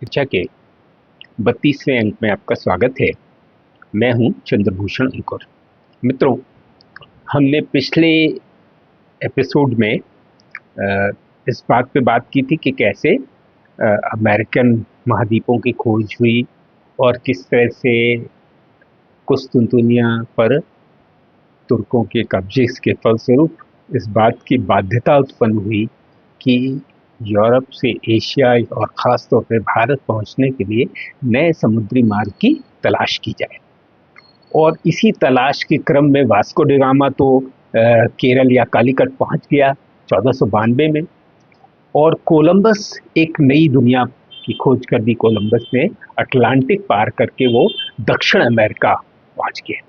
शिक्षा के 32वें अंक में आपका स्वागत है। मैं हूं चंद्रभूषण अंकुर। मित्रों, हमने पिछले एपिसोड में इस बात पे बात की थी कि कैसे अमेरिकन महाद्वीपों की खोज हुई और किस तरह से कुस्तुनतुनिया पर तुर्कों के कब्जे के फलस्वरूप इस बात की बाध्यता उत्पन्न हुई कि यूरोप से एशिया और ख़ास तौर पर भारत पहुंचने के लिए नए समुद्री मार्ग की तलाश की जाए। और इसी तलाश के क्रम में वास्को डी गामा तो केरल या कालीकट पहुंच गया 1492 में, और कोलंबस एक नई दुनिया की खोज कर दी। कोलंबस ने अटलांटिक पार करके वो दक्षिण अमेरिका पहुंच गए।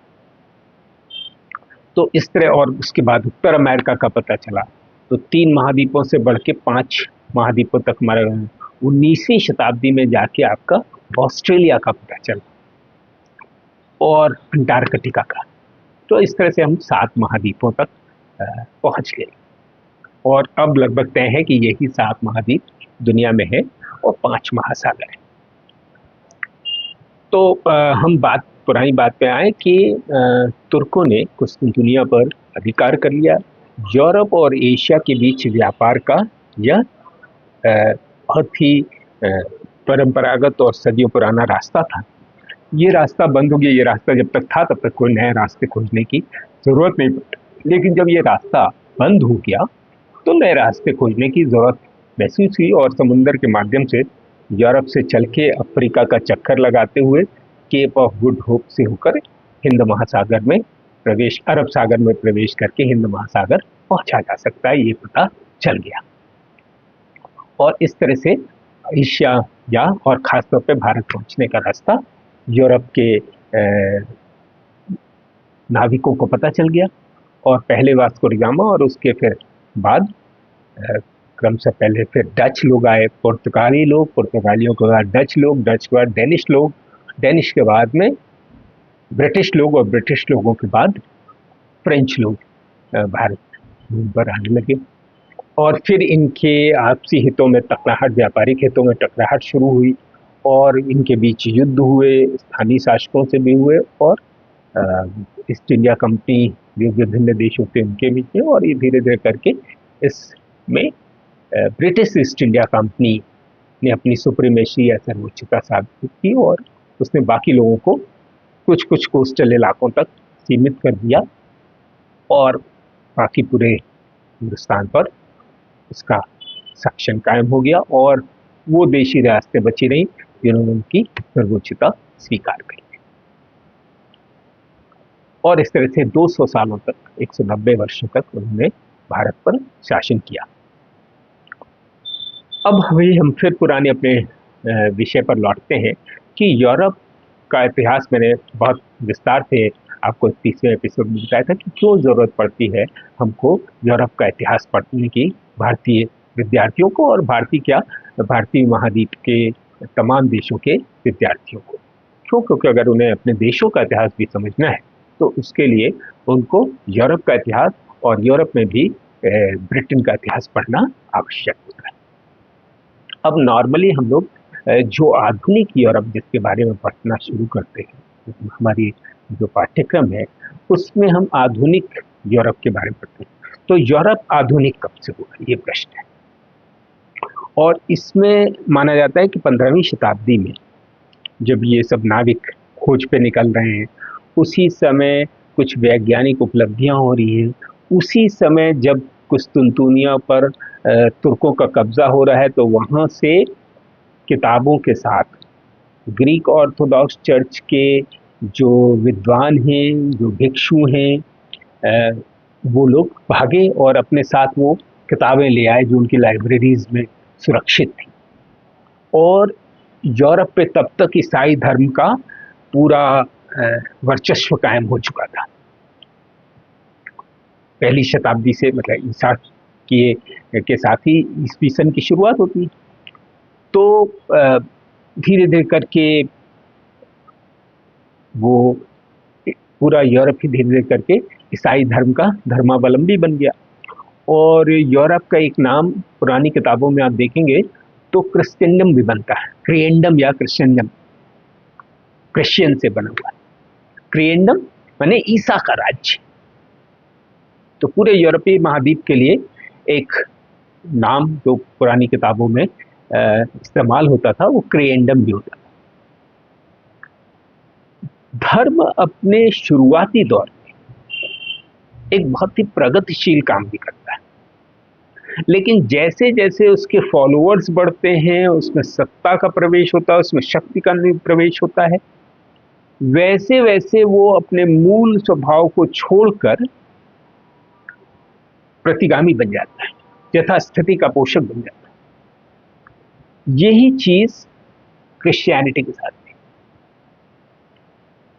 तो इस तरह, और उसके बाद उत्तर अमेरिका का पता चला, तो 3 महाद्वीपों से बढ़ के 5 महाद्वीपों तक हमारे 19वीं शताब्दी में जाके आपका ऑस्ट्रेलिया का पता चला और अंटार्कटिका का। तो इस तरह से हम 7 महाद्वीपों तक पहुंच गए और अब लगभग तय है कि यही 7 महाद्वीप दुनिया में है और 5 महासागर है। तो हम पुरानी बात पे आए कि तुर्कों ने कुस्तुनतुनिया पर अधिकार कर लिया। यूरोप और एशिया के बीच व्यापार का यह बहुत ही परंपरागत और सदियों पुराना रास्ता था। ये रास्ता बंद हो गया। ये रास्ता जब तक था तब तक कोई नए रास्ते खोजने की जरूरत नहीं पड़ी, लेकिन जब ये रास्ता बंद हो गया तो नए रास्ते खोजने की जरूरत महसूस हुई और समुद्र के माध्यम से यूरोप से चल के अफ्रीका का चक्कर लगाते हुए केप ऑफ गुड होप से होकर हिंद महासागर में प्रवेश, अरब सागर में प्रवेश करके हिंद महासागर पहुंचा जा सकता है, ये पता चल गया। और इस तरह से एशिया या और खासतौर पे भारत पहुंचने का रास्ता यूरोप के नाविकों को पता चल गया। और पहले वास्को डी गामा और उसके फिर बाद क्रमशः पहले फिर डच लोग आए, पुर्तगाली लोग, पुर्तगालियों के बाद डच लोग, डच के बाद डेनिश लोग, डेनिश के बाद में ब्रिटिश लोग और ब्रिटिश लोगों के बाद फ्रेंच लोग भारत पर आने लगे। और फिर इनके आपसी हितों में टकराहट, व्यापारिक हितों में टकराहट शुरू हुई और इनके बीच युद्ध हुए, स्थानीय शासकों से भी हुए और ईस्ट इंडिया कंपनी जो विभिन्न देशों के उनके बीच में, और ये धीरे धीरे करके इसमें ब्रिटिश ईस्ट इंडिया कंपनी ने अपनी सुप्रीमेसी या सर्वोच्चता साबित की और उसने बाकी लोगों को कुछ कुछ कोस्टल इलाकों तक सीमित कर दिया और बाकी पूरे हिंदुस्तान पर उसका शासन कायम हो गया और वो देशी रियासतें बची रहीं जिन्होंने उनकी सर्वोच्चता स्वीकार की। और इस तरह से 200 सालों तक, 190 वर्षों तक उन्होंने भारत पर शासन किया। अब हम फिर पुराने अपने विषय पर लौटते हैं कि यूरोप का इतिहास मैंने बहुत विस्तार से आपको 30वें एपिसोड में बताया था कि क्यों ज़रूरत पड़ती है हमको यूरोप का इतिहास पढ़ने की, भारतीय विद्यार्थियों को और भारतीय महाद्वीप के तमाम देशों के विद्यार्थियों को। क्यों? क्योंकि अगर उन्हें अपने देशों का इतिहास भी समझना है तो उसके लिए उनको यूरोप का इतिहास और यूरोप में भी ब्रिटेन का इतिहास पढ़ना आवश्यक होता है। अब नॉर्मली हम लोग जो आधुनिक यूरोप जिसके बारे में पढ़ना शुरू करते हैं, हमारी जो पाठ्यक्रम है उसमें हम आधुनिक यूरोप के बारे में पढ़ते हैं। तो यूरोप आधुनिक कब से हुआ, ये प्रश्न है। और इसमें माना जाता है कि 15वीं शताब्दी में जब ये सब नाविक खोज पे निकल रहे हैं, उसी समय कुछ वैज्ञानिक उपलब्धियां हो रही हैं, उसी समय जब कुस्तुनतुनिया पर तुर्कों का कब्जा हो रहा है, तो वहाँ से किताबों के साथ ग्रीक ऑर्थोडॉक्स चर्च के जो विद्वान हैं, जो भिक्षु हैं, वो लोग भागे और अपने साथ वो किताबें ले आए जो उनकी लाइब्रेरीज में सुरक्षित थी। और यूरोप पे तब तक ईसाई धर्म का पूरा वर्चस्व कायम हो चुका था। पहली शताब्दी से, मतलब ईसा के साथ ही ईसवी सन की शुरुआत होती। तो धीरे धीरे करके वो पूरा यूरोप ही धीरे धीरे करके ईसाई धर्म का धर्मावलंबी बन गया। और यूरोप का एक नाम पुरानी किताबों में आप देखेंगे तो क्रिश्चियनडम भी बनता है, क्रिएंडम या क्रिश्चियनडम, क्रिश्चियन से बना हुआ। क्रिएंडम माने ईसा का राज्य। तो पूरे यूरोपीय महाद्वीप के लिए एक नाम जो पुरानी किताबों में इस्तेमाल होता था वो क्रिएंडम भी होता था। धर्म अपने शुरुआती दौर में एक बहुत ही प्रगतिशील काम भी करता है, लेकिन जैसे जैसे उसके फॉलोअर्स बढ़ते हैं, उसमें सत्ता का प्रवेश होता है, उसमें शक्ति का प्रवेश होता है, वैसे वैसे वो अपने मूल स्वभाव को छोड़कर प्रतिगामी बन जाता है, यथास्थिति का पोषक बन जाता है। यही चीज क्रिश्चियनिटी के साथ है।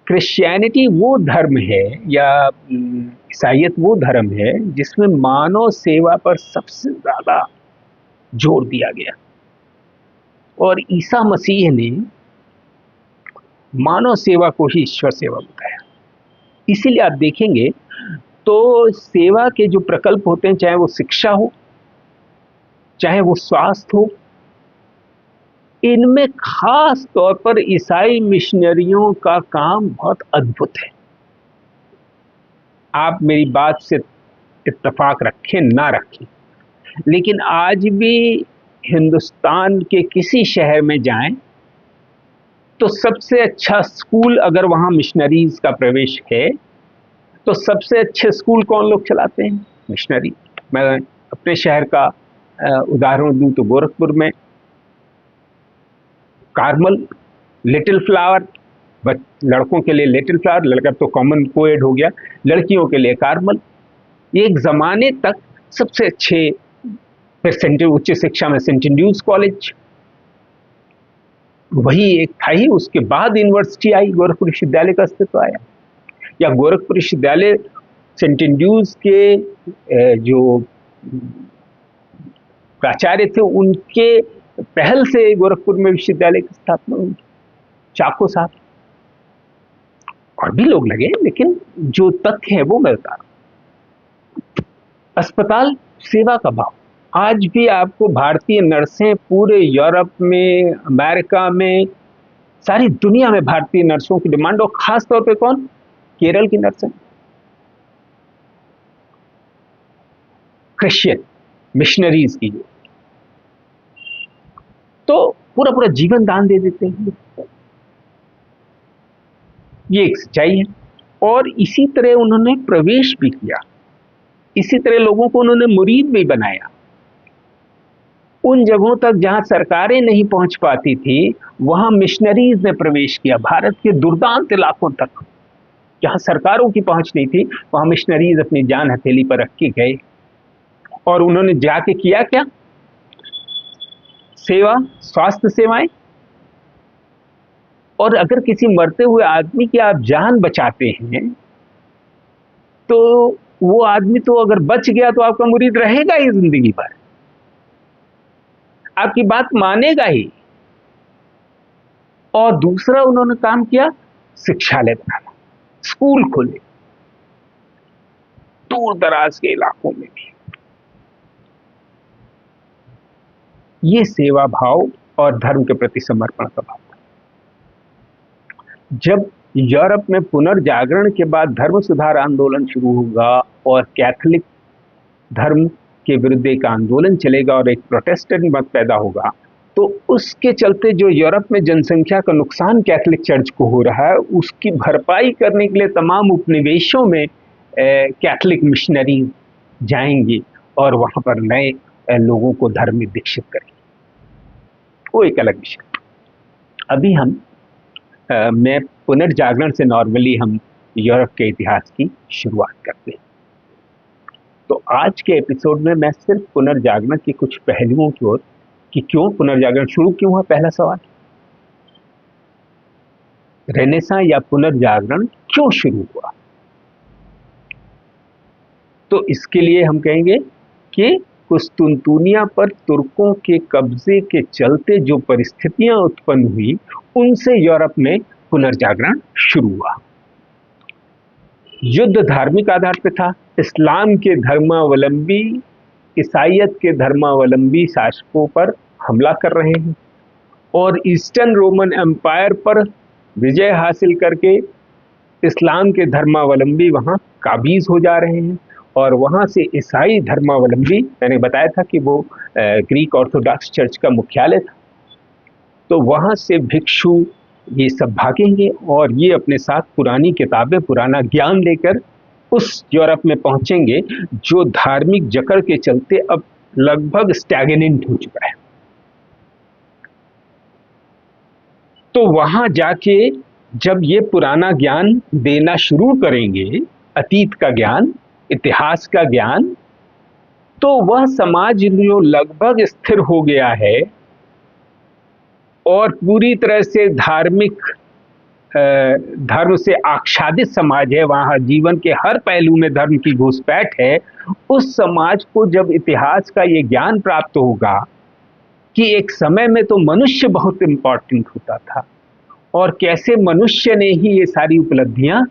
क्रिश्चियनिटी वो धर्म है या ईसाइयत वो धर्म है जिसमें मानव सेवा पर सबसे ज्यादा जोर दिया गया, और ईसा मसीह ने मानव सेवा को ही ईश्वर सेवा बताया। इसीलिए आप देखेंगे तो सेवा के जो प्रकल्प होते हैं, चाहे वो शिक्षा हो, चाहे वो स्वास्थ्य हो, इनमें खास तौर पर ईसाई मिशनरियों का काम बहुत अद्भुत है। आप मेरी बात से इत्तेफाक रखें ना रखें, लेकिन आज भी हिंदुस्तान के किसी शहर में जाएं तो सबसे अच्छा स्कूल, अगर वहां मिशनरीज का प्रवेश है, तो सबसे अच्छे स्कूल कौन लोग चलाते हैं? मिशनरी। मैं अपने शहर का उदाहरण दूं तो गोरखपुर में कार्मल, लिटिल फ्लावर, लड़कों के लिए लिटिल फ्लावर, लड़का तो कॉमन कोएड हो गया, लड़कियों के लिए कार्मल। एक जमाने तक सबसे अच्छे, फिर उच्च शिक्षा में सेंट एंड्रूज कॉलेज, वही एक था ही। उसके बाद यूनिवर्सिटी आई, गोरखपुर विश्वविद्यालय का अस्तित्व आया, या गोरखपुर विश्वविद्यालय सेंट एंड्रूज के जो प्राचार्य थे उनके पहल से गोरखपुर में विश्वविद्यालय की स्थापना हुई, चाको साहब, और भी लोग लगे, लेकिन जो तथ्य है वो मैं बता रहा हूं। अस्पताल सेवा का भाव, आज भी आपको भारतीय नर्सें पूरे यूरोप में, अमेरिका में, सारी दुनिया में भारतीय नर्सों की डिमांड, और खास तौर पे कौन? केरल की नर्सें, क्रिश्चियन मिशनरीज की, तो पूरा पूरा जीवन दान दे देते हैं। ये एक सच्चाई है। और इसी तरह उन्होंने प्रवेश भी किया, इसी तरह लोगों को उन्होंने मुरीद भी बनाया। उन जगहों तक जहां सरकारें नहीं पहुंच पाती थी, वहां मिशनरीज ने प्रवेश किया। भारत के दुर्दांत इलाकों तक जहां सरकारों की पहुंच नहीं थी, वहां मिशनरीज अपनी जान हथेली पर रख के गए, और उन्होंने जाके किया क्या? सेवा, स्वास्थ्य सेवाएं। और अगर किसी मरते हुए आदमी की आप जान बचाते हैं, तो वो आदमी तो अगर बच गया तो आपका मुरीद रहेगा ही जिंदगी भर, आपकी बात मानेगा ही। और दूसरा उन्होंने काम किया, शिक्षालय बनाना, स्कूल खोले दूर दराज के इलाकों में भी। ये सेवा भाव और धर्म के प्रति समर्पण का भाव था। जब यूरोप में पुनर्जागरण के बाद धर्म सुधार आंदोलन शुरू होगा और कैथोलिक धर्म के विरुद्ध एक आंदोलन चलेगा और एक प्रोटेस्टेंट मत पैदा होगा, तो उसके चलते जो यूरोप में जनसंख्या का नुकसान कैथोलिक चर्च को हो रहा है, उसकी भरपाई करने के लिए तमाम उपनिवेशों में कैथोलिक मिशनरी जाएंगे और वहां पर नए लोगों को धर्म में दीक्षित करेंगे। वो एक अलग विषय। अभी हम मैं पुनर्जागरण से नॉर्मली हम यूरोप के इतिहास की शुरुआत करते हैं। तो आज के एपिसोड में मैं सिर्फ पुनर्जागरण के कुछ पहलुओं की ओर, कि क्यों पुनर्जागरण शुरू क्यों हुआ, पहला सवाल। रेनेसां या पुनर्जागरण क्यों शुरू हुआ, तो इसके लिए हम कहेंगे कि कुस्तुनतुनिया पर तुर्कों के कब्जे के चलते जो परिस्थितियां उत्पन्न हुई, उनसे यूरोप में पुनर्जागरण शुरू हुआ। युद्ध धार्मिक आधार पर था। इस्लाम के धर्मावलंबी, ईसाइयत के धर्मावलंबी शासकों पर हमला कर रहे हैं और ईस्टर्न रोमन एम्पायर पर विजय हासिल करके इस्लाम के धर्मावलंबी वहाँ काबिज हो जा रहे हैं और वहाँ से ईसाई धर्मावलंबी, मैंने बताया था कि वो ग्रीक ऑर्थोडॉक्स चर्च का मुख्यालय था, तो वहाँ से भिक्षु ये सब भागेंगे और ये अपने साथ पुरानी किताबें, पुराना ज्ञान लेकर उस यूरोप में पहुंचेंगे जो धार्मिक जकड़ के चलते अब लगभग स्टैग्नेंट हो चुका है। तो वहां जाके जब ये पुराना ज्ञान देना शुरू करेंगे, अतीत का ज्ञान, इतिहास का ज्ञान, तो वह समाज जो लगभग स्थिर हो गया है और पूरी तरह से धर्म से आच्छादित समाज है, वहां जीवन के हर पहलू में धर्म की घुसपैठ है, उस समाज को जब इतिहास का ये ज्ञान प्राप्त होगा कि एक समय में तो मनुष्य बहुत इंपॉर्टेंट होता था और कैसे मनुष्य ने ही ये सारी उपलब्धियां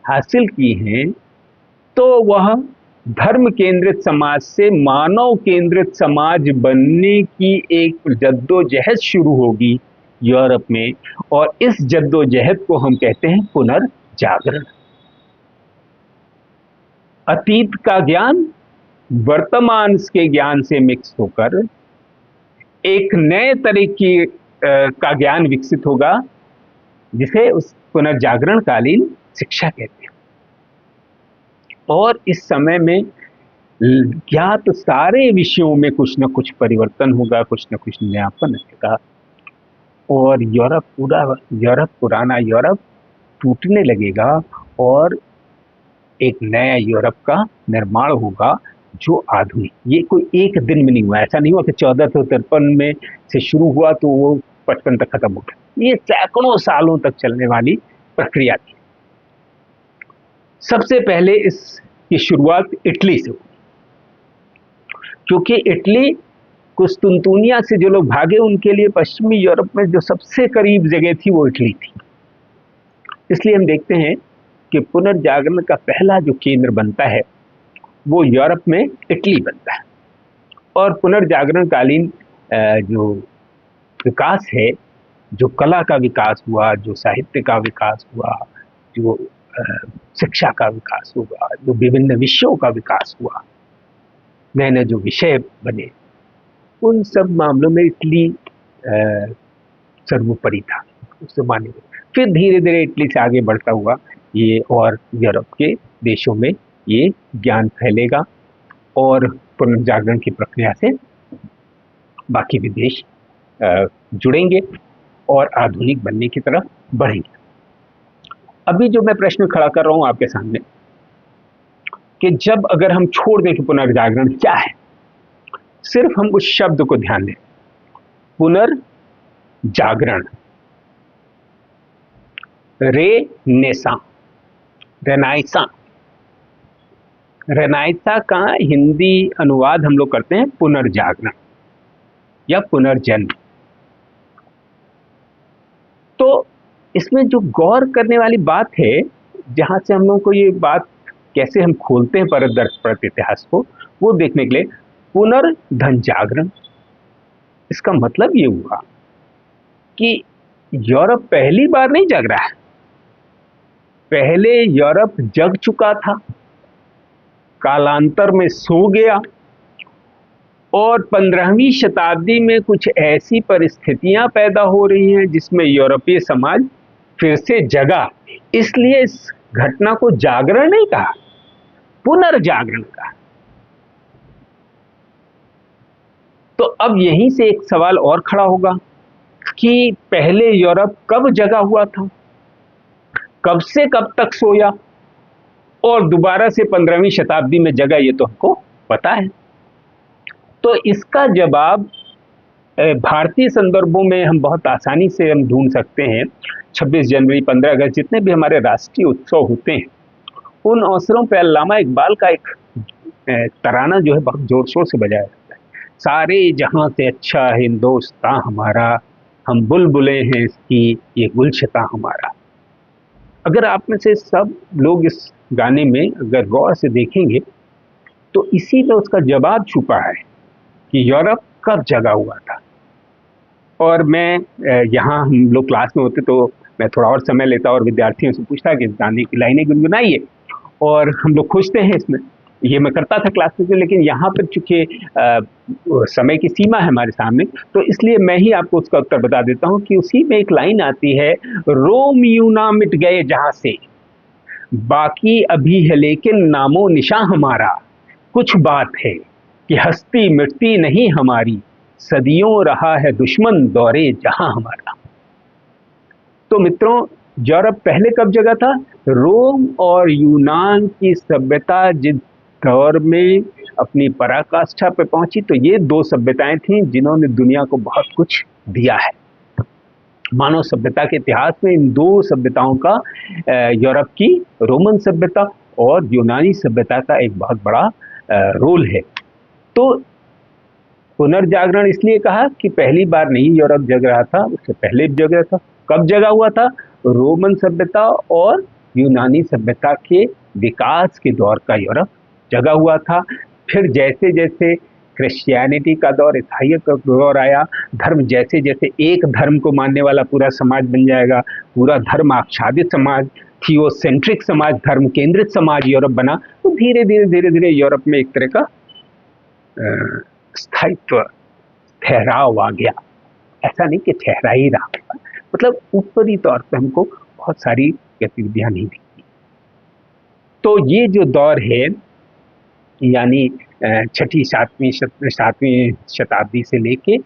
हासिल की हैं, तो वह धर्म केंद्रित समाज से मानव केंद्रित समाज बनने की एक जद्दोजहद शुरू होगी यूरोप में, और इस जद्दोजहद को हम कहते हैं पुनर्जागरण। अतीत का ज्ञान वर्तमान के ज्ञान से मिक्स होकर एक नए तरीके का ज्ञान विकसित होगा जिसे उस पुनर्जागरण कालीन शिक्षा कहते हैं। और इस समय में ज्ञात सारे विषयों में कुछ न कुछ परिवर्तन होगा, कुछ न कुछ नयापन आएगा और यूरोप पुराना यूरोप टूटने लगेगा और एक नया यूरोप का निर्माण होगा जो आधुनिक। ये कोई एक दिन में नहीं हुआ, ऐसा नहीं हुआ कि 1453 में से शुरू हुआ तो वो 55 तक खत्म हो गया। ये सैकड़ों सालों तक चलने वाली प्रक्रिया थी। सबसे पहले इसकी शुरुआत इटली से हुई, क्योंकि इटली कुस्तुनतुनिया से जो लोग भागे उनके लिए पश्चिमी यूरोप में जो सबसे करीब जगह थी वो इटली थी। इसलिए हम देखते हैं कि पुनर्जागरण का पहला जो केंद्र बनता है वो यूरोप में इटली बनता है। और पुनर्जागरण कालीन जो विकास है, जो कला का विकास हुआ, जो साहित्य का विकास हुआ, जो शिक्षा का विकास हुआ, जो विभिन्न विषयों का विकास हुआ, नए नए जो विषय बने, उन सब मामलों में इटली सर्वोपरि था उस जमाने में। फिर धीरे धीरे इटली से आगे बढ़ता हुआ ये और यूरोप के देशों में ये ज्ञान फैलेगा और पुनर्जागरण की प्रक्रिया से बाकी भी देश जुड़ेंगे और आधुनिक बनने की तरफ बढ़ेंगे। अभी जो मैं प्रश्न खड़ा कर रहा हूं आपके सामने कि जब अगर हम छोड़ दें कि पुनर्जागरण क्या है, सिर्फ हम उस शब्द को ध्यान दें, पुनर्जागरण, रेनाइसा का हिंदी अनुवाद हम लोग करते हैं पुनर्जागरण या पुनर्जन्म। तो इसमें जो गौर करने वाली बात है, जहां से हम लोग को ये बात कैसे हम खोलते हैं परत इतिहास को, वो देखने के लिए पुनर्धन जागरण, इसका मतलब ये हुआ कि यूरोप पहली बार नहीं जग रहा है, पहले यूरोप जग चुका था, कालांतर में सो गया और 15वीं शताब्दी में कुछ ऐसी परिस्थितियां पैदा हो रही हैं जिसमें यूरोपीय समाज फिर से जगा। इसलिए इस घटना को जागरण नहीं कहा, पुनर्जागरण कहा। तो अब यहीं से एक सवाल और खड़ा होगा कि पहले यूरोप कब जगा हुआ था, कब से कब तक सोया और दोबारा से 15वीं शताब्दी में जगा, ये तो हमको पता है। तो इसका जवाब भारतीय संदर्भों में हम बहुत आसानी से हम ढूंढ सकते हैं। 26 जनवरी, 15 अगस्त, जितने भी हमारे राष्ट्रीय उत्सव होते हैं, उन अवसरों पर अल्लामा इकबाल का एक तराना जो है बहुत जोर शोर से बजाया जाता है, सारे जहां से अच्छा हिंदुस्तान हमारा, हम बुलबुलें हैं इसकी, ये गुलशता हमारा। अगर आप में से सब लोग इस गाने में अगर गौर से देखेंगे तो इसी में उसका जवाब छुपा है कि यूरोप कब जगा हुआ था। और मैं यहाँ हम लोग क्लास में होते तो मैं थोड़ा और समय लेता और विद्यार्थियों से पूछता कि गाने की लाइनें गुनगुनाइए, और हम लोग खुशते हैं इसमें। ये मैं करता था क्लास में, लेकिन यहाँ पर चूंकि समय की सीमा है हमारे सामने, तो इसलिए मैं ही आपको उसका उत्तर बता देता हूँ कि उसी में एक लाइन आती है, रोम यूना मिट गए जहां से, बाकी अभी है लेकिन नामो निशा हमारा, कुछ बात है कि हस्ती मिटती नहीं हमारी, सदियों रहा है दुश्मन दौरे जहां हमारा। तो मित्रों, यूरोप पहले कब जगह था? रोम और यूनान की सभ्यता जिस दौर में अपनी पराकाष्ठा पे पहुंची, तो ये दो सभ्यताएं थीं जिन्होंने दुनिया को बहुत कुछ दिया है। मानव सभ्यता के इतिहास में इन दो सभ्यताओं का, यूरोप की रोमन सभ्यता और यूनानी सभ्यता का एक बहुत बड़ा रोल है। तो पुनर्जागरण इसलिए कहा कि पहली बार नहीं यूरोप जग रहा था, उससे पहले भी जग रहा था। कब जगा हुआ था? रोमन सभ्यता और यूनानी सभ्यता के विकास के दौर का यूरोप जगा हुआ था। फिर जैसे जैसे क्रिश्चियनिटी का दौर, ईसाइयत का दौर आया, धर्म जैसे जैसे एक धर्म को मानने वाला पूरा समाज बन जाएगा, पूरा धर्म आच्छादित समाज, थियोसेंट्रिक समाज, धर्म केंद्रित समाज यूरोप बना, तो धीरे धीरे धीरे धीरे यूरोप में एक तरह का स्थायित्व, ठहराव आ गया। ऐसा नहीं कि ठहरा ही रहा, मतलब ऊपरी तौर पे हमको बहुत सारी गतिविधियां नहीं दिखती। तो ये जो दौर है, यानी छठी सातवीं शताब्दी से लेके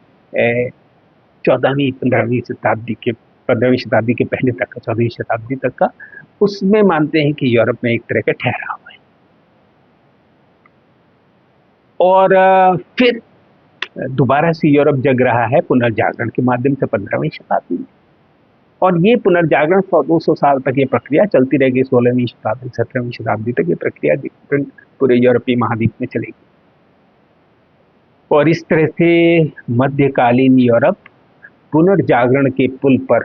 15वीं शताब्दी के पहले तक का, 14वीं शताब्दी तक का, उसमें मानते हैं कि यूरोप में एक तरह का ठहराव है। और फिर दोबारा से यूरोप जग रहा है पुनर्जागरण के माध्यम से 15वीं शताब्दी में, और ये पुनर्जागरण 100-200 साल तक ये प्रक्रिया चलती रहेगी। 16वीं शताब्दी, 17वीं शताब्दी तक ये प्रक्रिया पूरे यूरोपीय महाद्वीप में चलेगी। और इस तरह से मध्यकालीन यूरोप पुनर्जागरण के पुल पर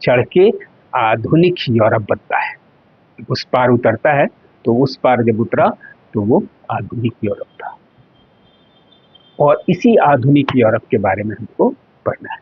चढ़ के आधुनिक यूरोप बनता है। उस पार उतरता है, तो उस पार जब उतरा तो वो आधुनिक यूरोप था। और इसी आधुनिक यूरोप के बारे में हमको पढ़ना है।